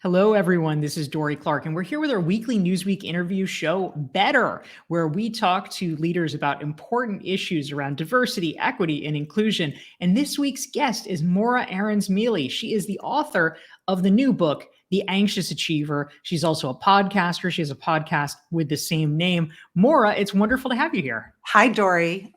Hello, everyone. This is Dory Clark, and we're here with our weekly Newsweek interview show, Better, where we talk to leaders about important issues around diversity, equity, and inclusion. And this week's guest is Morra Aarons-Mele. She is the author of the new book, The Anxious Achiever. She's also a podcaster. She has a podcast with the same name. Morra, it's wonderful to have you here. Hi, Dory.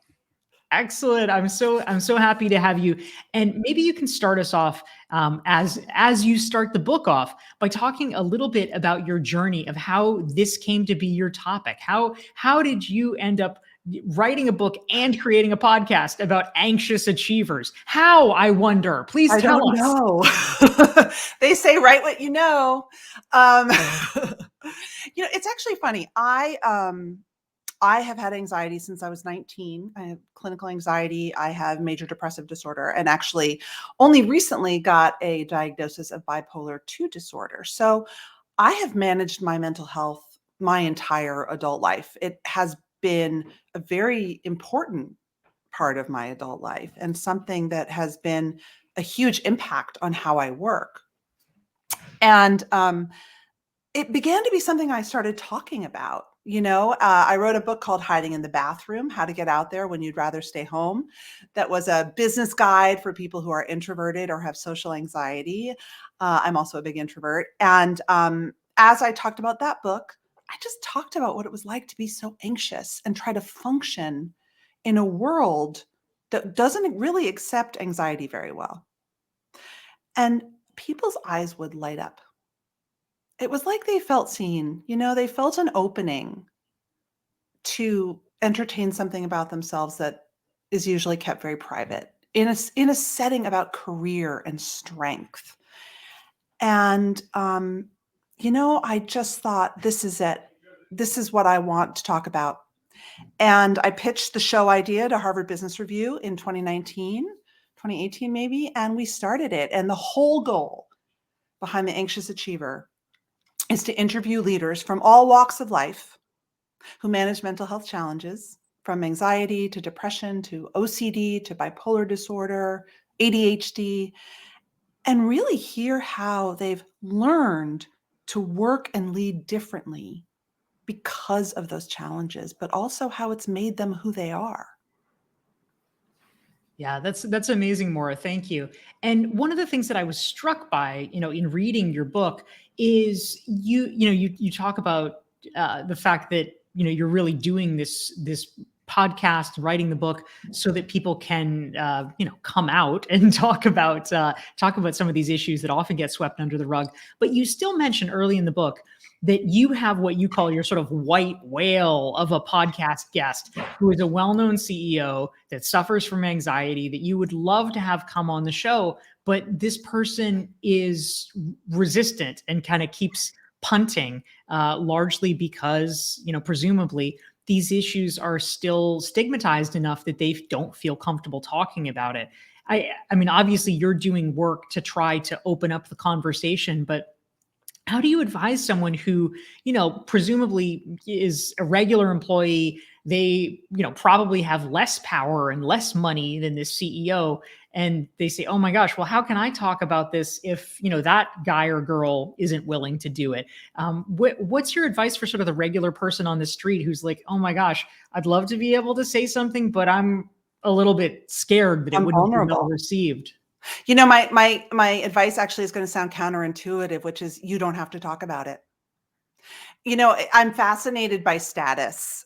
Excellent. I'm so happy to have you. And maybe you can start us off as you start the book off by talking a little bit about your journey of how this came to be your topic. How did you end up writing a book and creating a podcast about anxious achievers? How, I wonder? Please I tell don't us. know. They say write what you know. Um, it's actually funny. I have had anxiety since I was 19. I have clinical anxiety. I have major depressive disorder, and actually only recently got a diagnosis of bipolar 2 disorder. So I have managed my mental health my entire adult life. It has been a very important part of my adult life and something that has been a huge impact on how I work. And it began to be something I started talking about. I wrote a book called Hiding in the Bathroom, How to Get Out There When You'd Rather Stay Home. That was a business guide for people who are introverted or have social anxiety. I'm also a big introvert. And as I talked about that book, I just talked about what it was like to be so anxious and try to function in a world that doesn't really accept anxiety very well. And people's eyes would light up. It was like they felt seen, they felt an opening to entertain something about themselves that is usually kept very private in a setting about career and strength. And, I just thought, this is it. This is what I want to talk about. And I pitched the show idea to Harvard Business Review in 2018 maybe, and we started it. And the whole goal behind The Anxious Achiever is to interview leaders from all walks of life who manage mental health challenges, from anxiety to depression to OCD to bipolar disorder, ADHD, and really hear how they've learned to work and lead differently because of those challenges, but also how it's made them who they are. Yeah, that's amazing, Maura. Thank you. And one of the things that I was struck by, in reading your book is you talk about the fact that you're really doing this podcast, writing the book, so that people can come out and talk about some of these issues that often get swept under the rug. But you still mention early in the book that you have what you call your sort of white whale of a podcast guest who is a well-known CEO that suffers from anxiety that you would love to have come on the show, but this person is resistant and kind of keeps punting, largely because, presumably these issues are still stigmatized enough that they don't feel comfortable talking about it. I mean, obviously you're doing work to try to open up the conversation, but how do you advise someone who, presumably is a regular employee? They, probably have less power and less money than this CEO. And they say, oh my gosh, well, how can I talk about this if, that guy or girl isn't willing to do it? What's your advice for sort of the regular person on the street who's like, oh my gosh, I'd love to be able to say something, but I'm a little bit scared that it I'm wouldn't be well vulnerable. received? My advice actually is going to sound counterintuitive, which is you don't have to talk about it. I'm fascinated by status.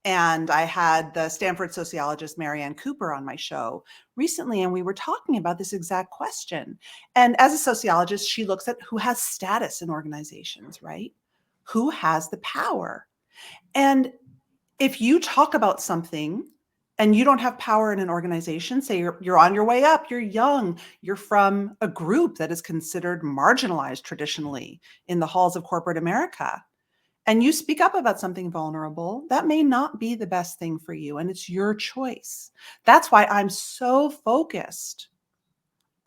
And I had the Stanford sociologist Marianne Cooper on my show recently, and we were talking about this exact question. And as a sociologist, she looks at who has status in organizations, right? Who has the power? And if you talk about something and you don't have power in an organization, say you're on your way up, you're young, you're from a group that is considered marginalized traditionally in the halls of corporate America, and you speak up about something vulnerable, that may not be the best thing for you, and it's your choice. That's why I'm so focused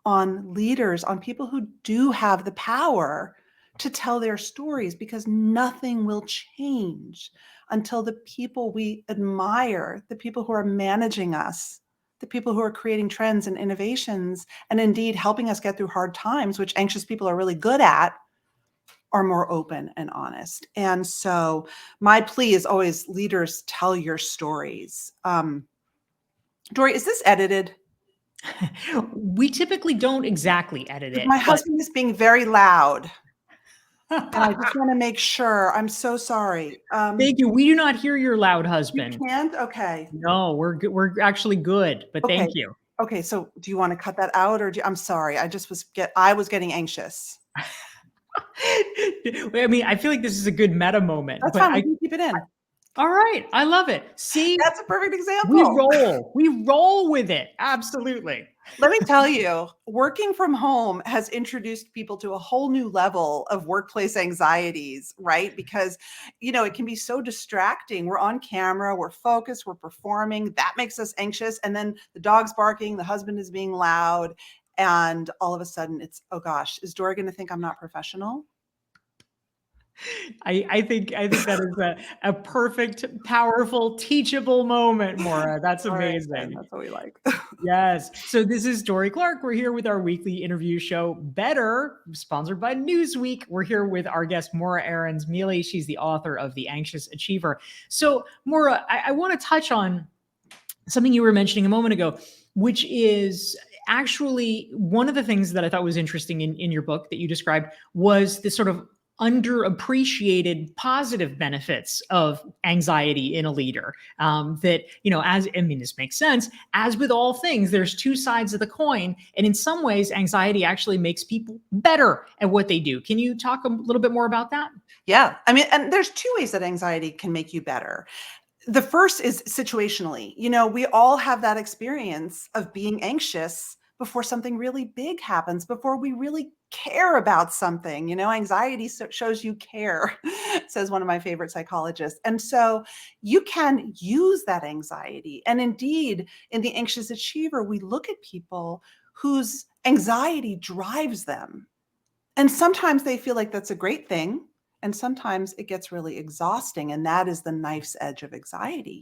on leaders, on people who do have the power to tell their stories, because nothing will change until the people we admire, the people who are managing us, the people who are creating trends and innovations, and indeed helping us get through hard times, which anxious people are really good at, are more open and honest. And so my plea is always, leaders, tell your stories. Dory, is this edited? We typically don't exactly edit Because it, my but husband is being very loud, and I just want to make sure. I'm so sorry. thank you. We do not hear your loud You husband. can't? Okay. No, we're good. We're actually good, but Okay. thank you. Okay. So do you want to cut that out, or I'm sorry. I was getting anxious. I mean, I feel like this is a good meta moment, That's but fine. We can keep it in. all right. I love it. See, That's a perfect we example. roll. We roll with it. Absolutely. Let me tell you, working from home has introduced people to a whole new level of workplace anxieties, right? Because, it can be so distracting. We're on camera, we're focused, we're performing. That makes us anxious. And then the dog's barking, the husband is being loud. And all of a sudden it's, oh gosh, is Dory going to think I'm not professional? I think that is a perfect, powerful, teachable moment, Morra. That's All right, then. amazing. That's what we like. Yes. So this is Dory Clark. We're here with our weekly interview show, Better, sponsored by Newsweek. We're here with our guest, Morra Aarons-Mele. She's the author of The Anxious Achiever. So, Morra, I want to touch on something you were mentioning a moment ago, which is actually one of the things that I thought was interesting in your book that you described was this sort of underappreciated positive benefits of anxiety in a leader. That, this makes sense. As with all things, there's two sides of the coin. And in some ways, anxiety actually makes people better at what they do. Can you talk a little bit more about that? Yeah. I mean, and there's two ways that anxiety can make you better. The first is situationally. We all have that experience of being anxious before something really big happens, before we really care about something. Anxiety shows you care, says one of my favorite psychologists. And so you can use that anxiety. And indeed, in The Anxious Achiever, we look at people whose anxiety drives them. And sometimes they feel like that's a great thing. And sometimes it gets really exhausting. And that is the knife's edge of anxiety.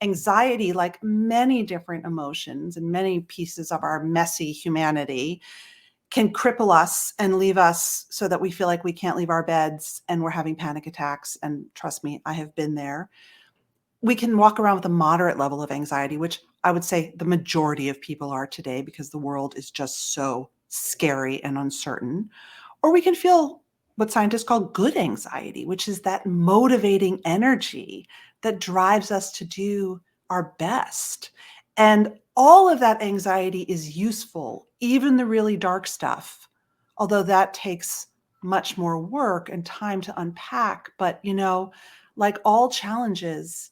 Anxiety, like many different emotions and many pieces of our messy humanity, can cripple us and leave us so that we feel like we can't leave our beds and we're having panic attacks. And trust me, I have been there. We can walk around with a moderate level of anxiety, which I would say the majority of people are today because the world is just so scary and uncertain. Or we can feel what scientists call good anxiety, which is that motivating energy that drives us to do our best. And all of that anxiety is useful, even the really dark stuff, although that takes much more work and time to unpack. But, like all challenges,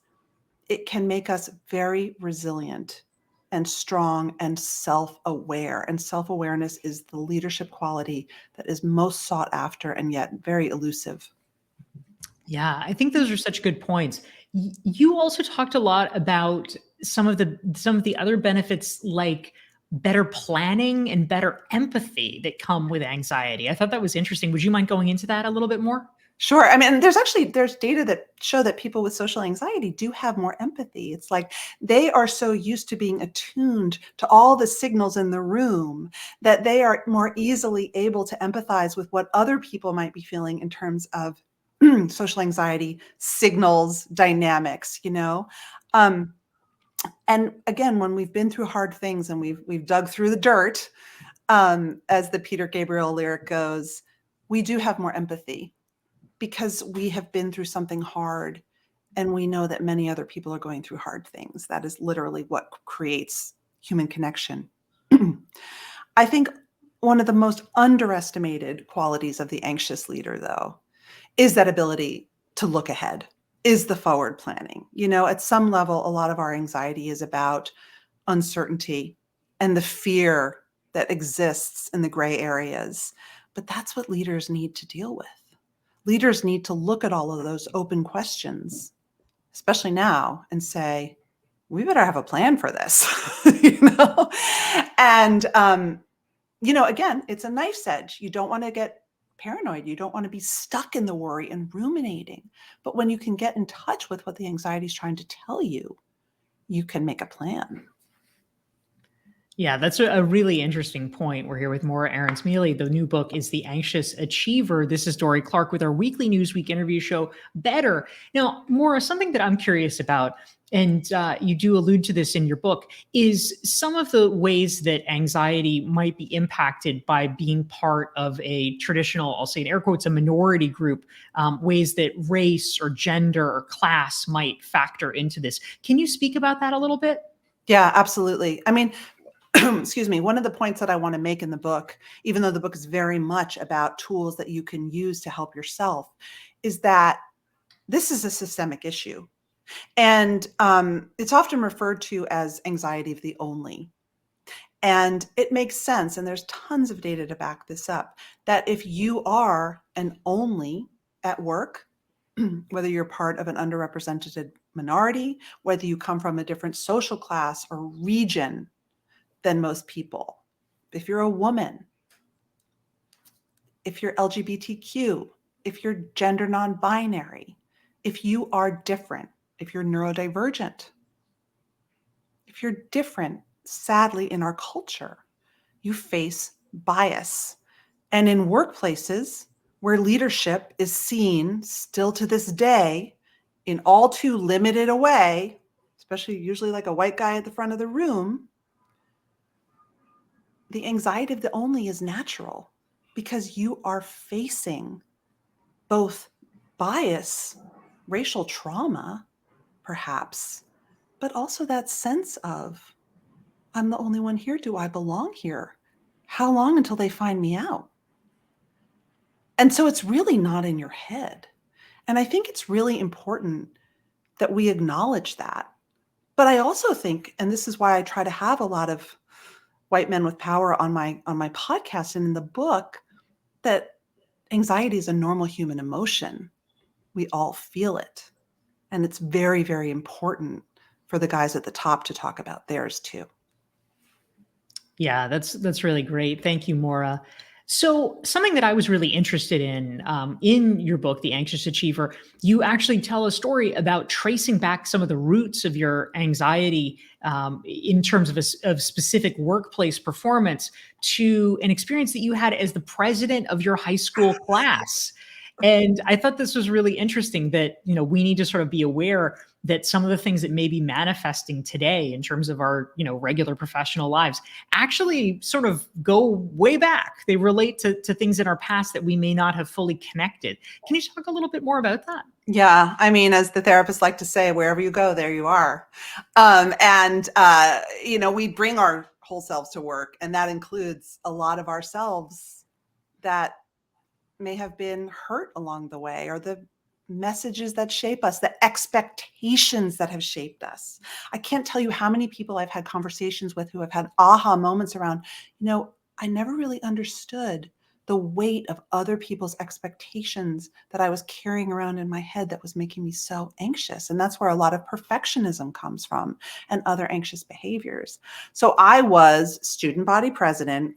it can make us very resilient and strong and self-aware. And self-awareness is the leadership quality that is most sought after and yet very elusive. Yeah, I think those are such good points. You also talked a lot about some of the other benefits like better planning and better empathy that come with anxiety. I thought that was interesting. Would you mind going into that a little bit more? Sure. I mean, there's data that show that people with social anxiety do have more empathy. It's like they are so used to being attuned to all the signals in the room that they are more easily able to empathize with what other people might be feeling in terms of social anxiety signals, dynamics, Um, and again, when we've been through hard things and we've dug through the dirt, as the Peter Gabriel lyric goes, we do have more empathy because we have been through something hard and we know that many other people are going through hard things. That is literally what creates human connection. I think one of the most underestimated qualities of the anxious leader, though, is that ability to look ahead, is the forward planning. At some level, a lot of our anxiety is about uncertainty and the fear that exists in the gray areas. But that's what leaders need to deal with. Leaders need to look at all of those open questions, especially now, and say, we better have a plan for this, And, again, it's a knife's edge. You don't want to get paranoid. You don't want to be stuck in the worry and ruminating. But when you can get in touch with what the anxiety is trying to tell you, you can make a plan. Yeah, that's a really interesting point. We're here with Morra Aarons-Mele. The new book is The Anxious Achiever. This is Dory Clark with our weekly Newsweek interview show, Better. Now, Morra, something that I'm curious about, and you do allude to this in your book, is some of the ways that anxiety might be impacted by being part of a traditional, I'll say in air quotes, a minority group, ways that race or gender or class might factor into this. Can you speak about that a little bit? Yeah, absolutely. I mean, excuse me, one of the points that I want to make in the book, even though the book is very much about tools that you can use to help yourself, is that this is a systemic issue. And it's often referred to as anxiety of the only. And it makes sense. And there's tons of data to back this up, that if you are an only at work, whether you're part of an underrepresented minority, whether you come from a different social class or region than most people, if you're a woman, if you're LGBTQ, if you're gender non-binary, if you are different, if you're neurodivergent, if you're different, sadly, in our culture, you face bias. And in workplaces where leadership is seen still to this day in all too limited a way, especially usually like a white guy at the front of the room, the anxiety of the only is natural because you are facing both bias, racial trauma, perhaps, but also that sense of, I'm the only one here. Do I belong here? How long until they find me out? And so it's really not in your head. And I think it's really important that we acknowledge that. But I also think, and this is why I try to have a lot of white men with power on my podcast and in the book, that anxiety is a normal human emotion. We all feel it. And it's very, very important for the guys at the top to talk about theirs too. Yeah, that's really great. Thank you, Morra. So, something that I was really interested in your book, The Anxious Achiever, you actually tell a story about tracing back some of the roots of your anxiety in terms of of specific workplace performance to an experience that you had as the president of your high school class. And I thought this was really interesting that, we need to sort of be aware that some of the things that may be manifesting today in terms of our, regular professional lives actually sort of go way back. They relate to things in our past that we may not have fully connected. Can you talk a little bit more about that? Yeah. I mean, as the therapists like to say, wherever you go, there you are. We bring our whole selves to work, and that includes a lot of ourselves that may have been hurt along the way, or the messages that shape us, the expectations that have shaped us. I can't tell you how many people I've had conversations with who have had aha moments around, I never really understood the weight of other people's expectations that I was carrying around in my head that was making me so anxious. And that's where a lot of perfectionism comes from, and other anxious behaviors. So I was student body president,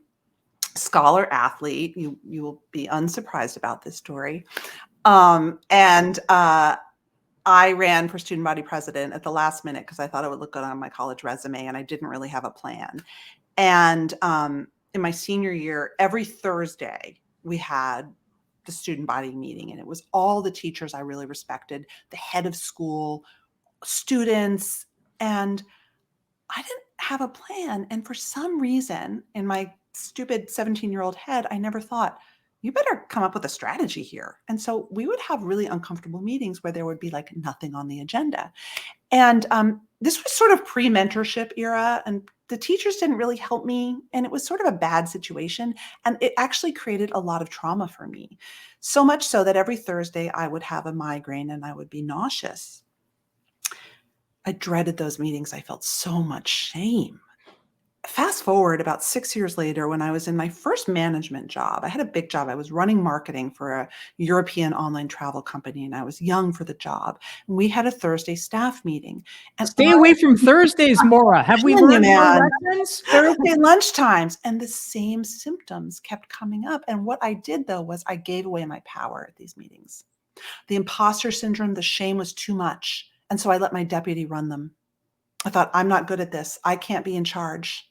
scholar athlete. You will be unsurprised about this story. I ran for student body president at the last minute because I thought it would look good on my college resume, and I didn't really have a plan. And in my senior year, every Thursday we had the student body meeting, and it was all the teachers I really respected, the head of school, students, and I didn't have a plan. And for some reason, in my stupid 17-year-old head, I never thought, you better come up with a strategy here. And so we would have really uncomfortable meetings where there would be like nothing on the agenda. And this was sort of pre-mentorship era, and the teachers didn't really help me. And it was sort of a bad situation. And it actually created a lot of trauma for me. So much so that every Thursday I would have a migraine and I would be nauseous. I dreaded those meetings. I felt so much shame. Fast forward about 6 years later, when I was in my first management job, I had a big job. I was running marketing for a European online travel company, and I was young for the job. And we had a Thursday staff meeting. And Stay away from Thursdays, Morra. Have we telling you, learned our man, lessons? Thursday lunchtimes, and the same symptoms kept coming up. And what I did, though, was I gave away my power at these meetings. The imposter syndrome, the shame was too much. And so I let my deputy run them. I thought, I'm not good at this. I can't be in charge.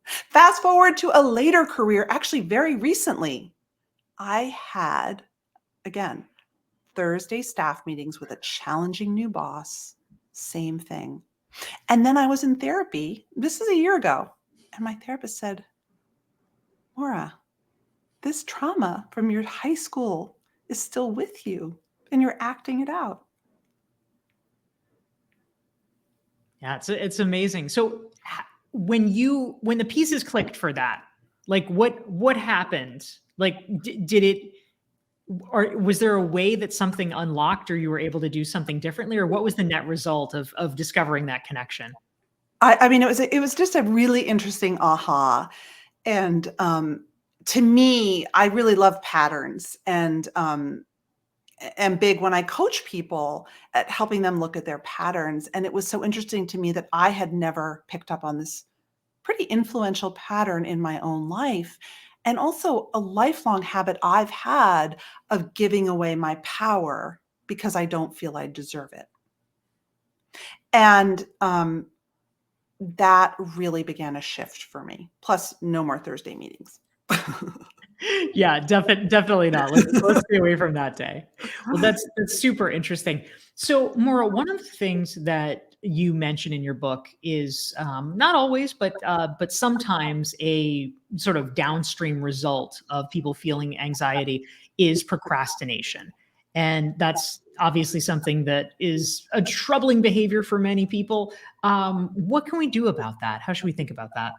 Fast forward to a later career, actually very recently, I had, again, Thursday staff meetings with a challenging new boss, same thing. And then I was in therapy. This is a year ago. And my therapist said, Morra, this trauma from your high school is still with you and you're acting it out. Yeah, it's amazing. So when the pieces clicked for that, like what happened? Like did it, or was there a way that something unlocked or you were able to do something differently, or what was the net result of discovering that connection? I mean, it was just a really interesting aha. And to me, I really love patterns and am big when I coach people at helping them look at their patterns. And it was so interesting to me that I had never picked up on this pretty influential pattern in my own life. And also a lifelong habit I've had of giving away my power because I don't feel I deserve it. And that really began a shift for me. Plus, no more Thursday meetings. Yeah, definitely not. Let's stay away from that day. Well, that's super interesting. So, Maura, one of the things that you mention in your book is not always, but sometimes a sort of downstream result of people feeling anxiety is procrastination, and that's obviously something that is a troubling behavior for many people. What can we do about that? How should we think about that?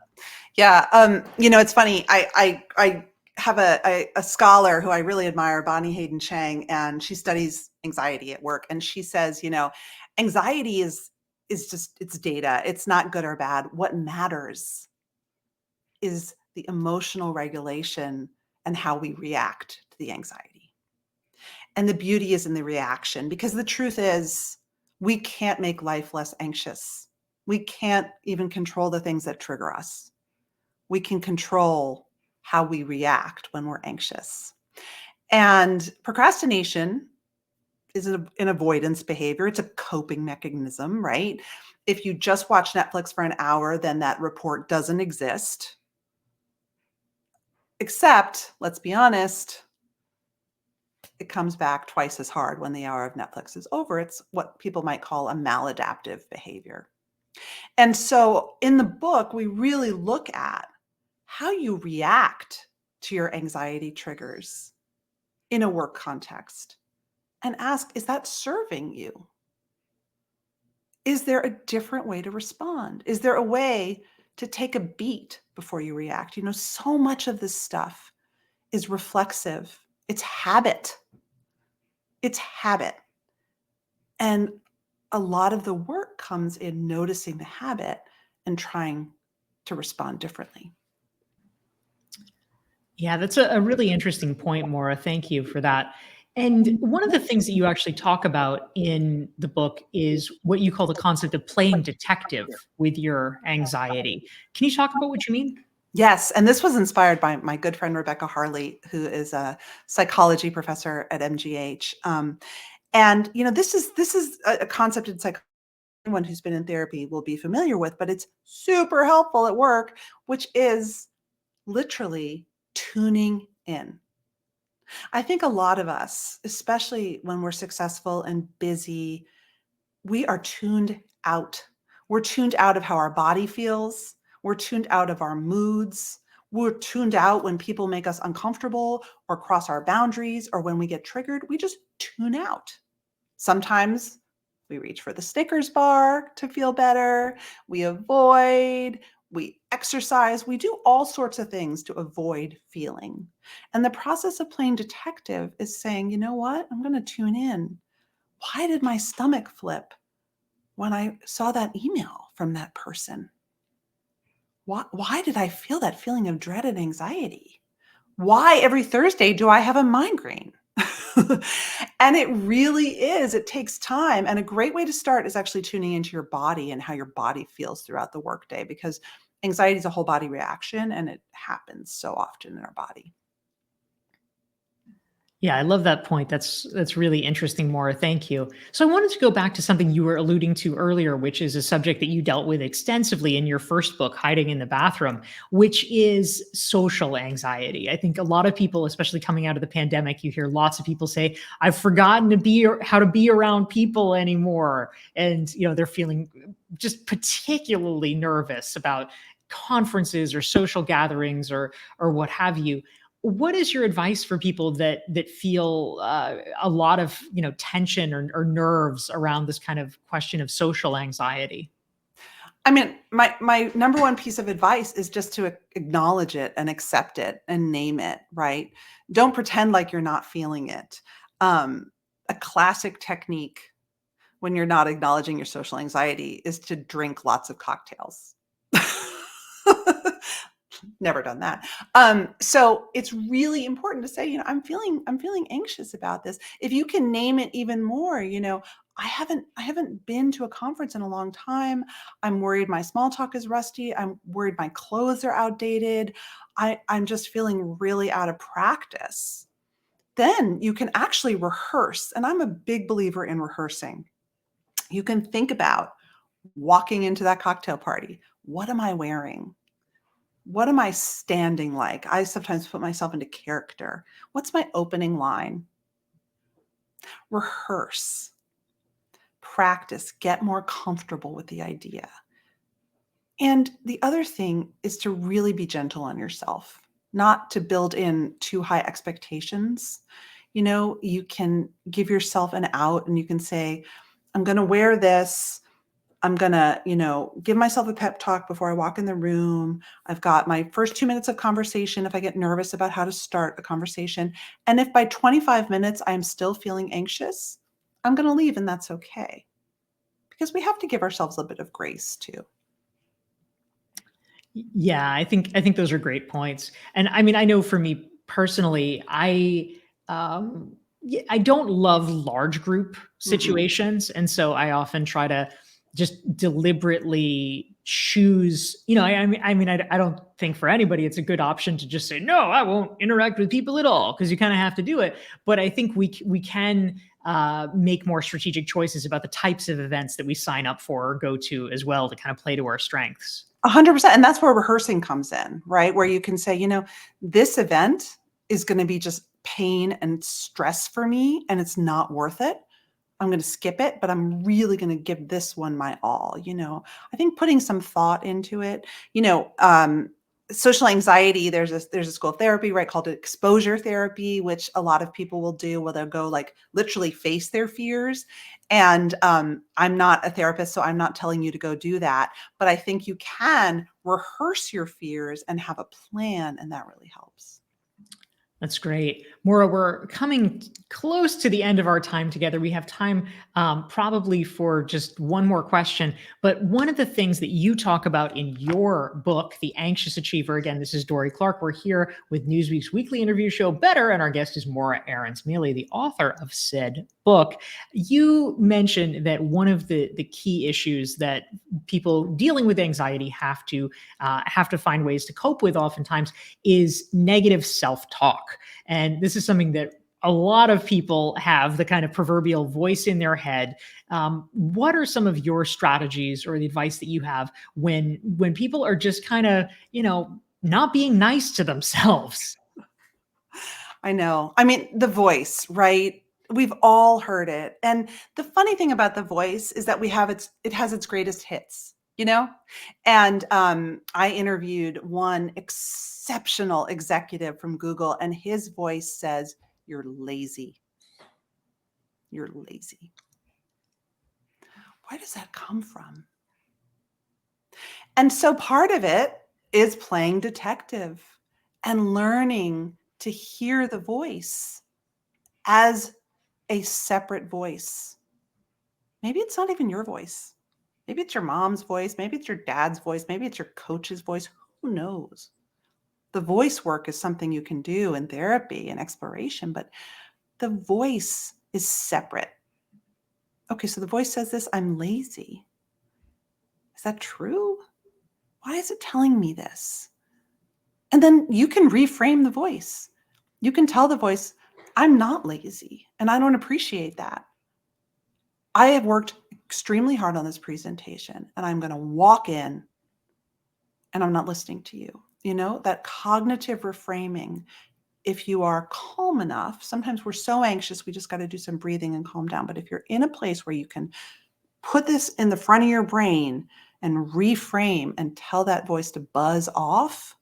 Yeah, it's funny. I have a scholar who I really admire, Bonnie Hayden Chang, and she studies anxiety at work. And she says, anxiety is just, it's data. It's not good or bad. What matters is the emotional regulation and how we react to the anxiety. And the beauty is in the reaction, because the truth is we can't make life less anxious. We can't even control the things that trigger us. We can control how we react when we're anxious. And procrastination is an avoidance behavior. It's a coping mechanism, right? If you just watch Netflix for an hour, then that report doesn't exist. Except, let's be honest, it comes back twice as hard when the hour of Netflix is over. It's what people might call a maladaptive behavior. And so in the book, we really look at how you react to your anxiety triggers in a work context and ask, is that serving you? Is there a different way to respond? Is there a way to take a beat before you react? So much of this stuff is reflexive. It's habit. It's habit. And a lot of the work comes in noticing the habit and trying to respond differently. Yeah, that's a really interesting point, Maura. Thank you for that. And one of the things that you actually talk about in the book is what you call the concept of playing detective with your anxiety. Can you talk about what you mean? Yes, and this was inspired by my good friend Rebecca Harley, who is a psychology professor at MGH. And this is a concept in psychology anyone who's been in therapy will be familiar with, but it's super helpful at work, which is literally tuning in. I think a lot of us, especially when we're successful and busy, we are tuned out. We're tuned out of how our body feels. We're tuned out of our moods. We're tuned out when people make us uncomfortable or cross our boundaries, or when we get triggered, we just tune out. Sometimes we reach for the Snickers bar to feel better. We avoid, we exercise, we do all sorts of things to avoid feeling. And the process of playing detective is saying, you know what? I'm going to tune in. Why did my stomach flip when I saw that email from that person? Why did I feel that feeling of dread and anxiety? Why every Thursday do I have a migraine? And it really is. It takes time. And a great way to start is actually tuning into your body and how your body feels throughout the workday, because anxiety is a whole body reaction and it happens so often in our body. Yeah, I love that point. That's really interesting, Maura. Thank you. So I wanted to go back to something you were alluding to earlier, which is a subject that you dealt with extensively in your first book, Hiding in the Bathroom, which is social anxiety. I think a lot of people, especially coming out of the pandemic, you hear lots of people say, "I've forgotten to be how to be around people anymore," and they're feeling just particularly nervous about conferences or social gatherings or what have you. What is your advice for people that feel a lot of tension or nerves around this kind of question of social anxiety? I mean, my number one piece of advice is just to acknowledge it and accept it and name it, right? Don't pretend like you're not feeling it. A classic technique when you're not acknowledging your social anxiety is to drink lots of cocktails. Never done that. So it's really important to say, I'm feeling anxious about this. If you can name it even more, I haven't been to a conference in a long time. I'm worried my small talk is rusty. I'm worried my clothes are outdated. I'm just feeling really out of practice. Then you can actually rehearse. And I'm a big believer in rehearsing. You can think about walking into that cocktail party. What am I wearing? What am I standing like? I sometimes put myself into character. What's my opening line? Rehearse, practice, get more comfortable with the idea. And the other thing is to really be gentle on yourself, not to build in too high expectations. You can give yourself an out and you can say, I'm going to wear this. I'm going to, give myself a pep talk before I walk in the room. I've got my first 2 minutes of conversation if I get nervous about how to start a conversation. And if by 25 minutes I'm still feeling anxious, I'm going to leave and that's okay. Because we have to give ourselves a bit of grace too. Yeah, I think those are great points. And I mean, I know for me personally, I don't love large group Mm-mm. situations, and so I often try to just deliberately choose. I don't think for anybody it's a good option to just say no, I won't interact with people at all because you kind of have to do it. But I think we can make more strategic choices about the types of events that we sign up for or go to as well to kind of play to our strengths. 100%. And that's where rehearsing comes in, right? Where you can say, this event is going to be just pain and stress for me, and it's not worth it. I'm going to skip it, but I'm really going to give this one my all. I think putting some thought into it, social anxiety, there's a school of therapy, right, called exposure therapy, which a lot of people will do where they'll go like literally face their fears. And I'm not a therapist, so I'm not telling you to go do that. But I think you can rehearse your fears and have a plan, and that really helps. That's great. Maura, we're coming close to the end of our time together. We have time probably for just one more question. But one of the things that you talk about in your book, The Anxious Achiever, again, this is Dory Clark. We're here with Newsweek's weekly interview show, Better, and our guest is Morra Aarons-Mele, the author of said book. You mentioned that one of the key issues that people dealing with anxiety have to find ways to cope with oftentimes is negative self-talk. And this is something that a lot of people have, the kind of proverbial voice in their head. What are some of your strategies or the advice that you have when people are just kind of, not being nice to themselves? I know. I mean, the voice, right? We've all heard it. And the funny thing about the voice is that it has its greatest hits, you know? And I interviewed one exceptional executive from Google, and his voice says, "You're lazy. You're lazy." Where does that come from? And so part of it is playing detective and learning to hear the voice as a separate voice. Maybe it's not even your voice. Maybe it's your mom's voice. Maybe it's your dad's voice. Maybe it's your coach's voice. Who knows? The voice work is something you can do in therapy and exploration, but the voice is separate. Okay, so the voice says this, I'm lazy. Is that true? Why is it telling me this? And then you can reframe the voice. You can tell the voice, I'm not lazy, and I don't appreciate that. I have worked extremely hard on this presentation, and I'm going to walk in and I'm not listening to you. You know, that cognitive reframing. If you are calm enough, sometimes we're so anxious, we just got to do some breathing and calm down. But if you're in a place where you can put this in the front of your brain and reframe and tell that voice to buzz off,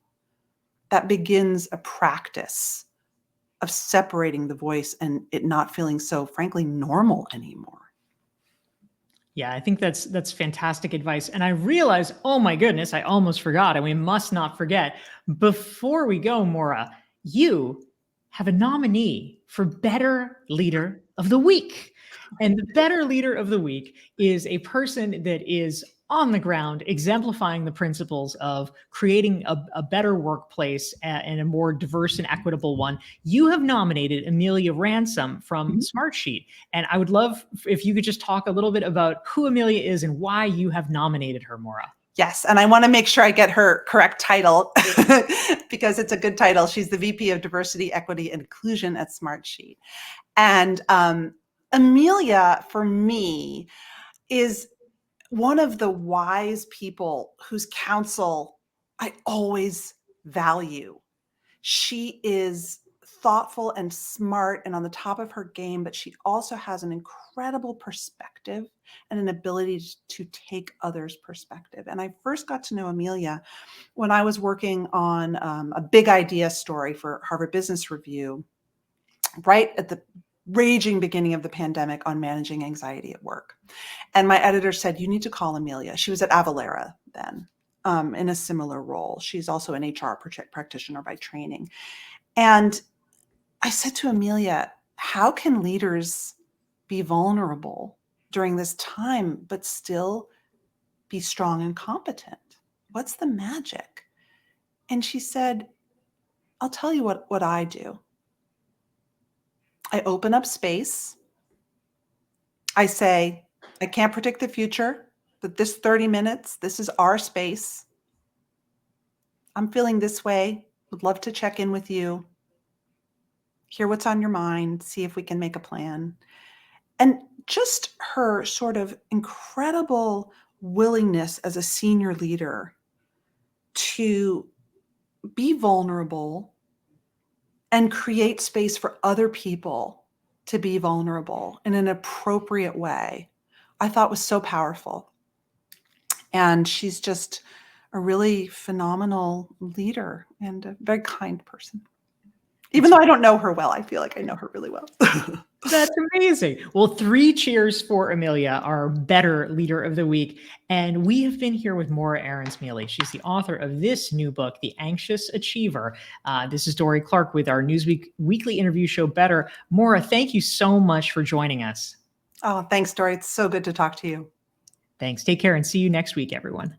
that begins a practice of separating the voice and it not feeling so, frankly, normal anymore. Yeah, I think that's fantastic advice. And I realize, oh my goodness, I almost forgot, and we must not forget. Before we go, Morra, you have a nominee for Better Leader of the Week. And the Better Leader of the Week is a person that is on the ground, exemplifying the principles of creating a better workplace and a more diverse and equitable one. You have nominated Amelia Ransom from Smartsheet. And I would love if you could just talk a little bit about who Amelia is and why you have nominated her, Morra. Yes, and I want to make sure I get her correct title because it's a good title. She's the VP of Diversity, Equity, and Inclusion at Smartsheet. And Amelia, for me, is one of the wise people whose counsel I always value. She is thoughtful and smart and on the top of her game, but she also has an incredible perspective and an ability to take others' perspective. And I first got to know Amelia when I was working on a big idea story for Harvard Business Review, right at the raging beginning of the pandemic on managing anxiety at work. And my editor said, you need to call Amelia. She was at Avalara then in a similar role. She's also an HR practitioner by training. And I said to Amelia, how can leaders be vulnerable during this time, but still be strong and competent? What's the magic? And she said, I'll tell you what I do. I open up space. I say, I can't predict the future, but this 30 minutes, this is our space. I'm feeling this way. Would love to check in with you, hear what's on your mind, see if we can make a plan. And just her sort of incredible willingness as a senior leader to be vulnerable and create space for other people to be vulnerable in an appropriate way, I thought was so powerful. And she's just a really phenomenal leader and a very kind person. Even though I don't know her well, I feel like I know her really well. That's amazing. Well, 3 cheers for Amelia, our Better Leader of the Week. And we have been here with Morra Aarons-Mele. She's the author of this new book, The Anxious Achiever. This is Dory Clark with our Newsweek weekly interview show, Better. Morra, thank you so much for joining us. Oh, thanks, Dory. It's so good to talk to you. Thanks. Take care and see you next week, everyone.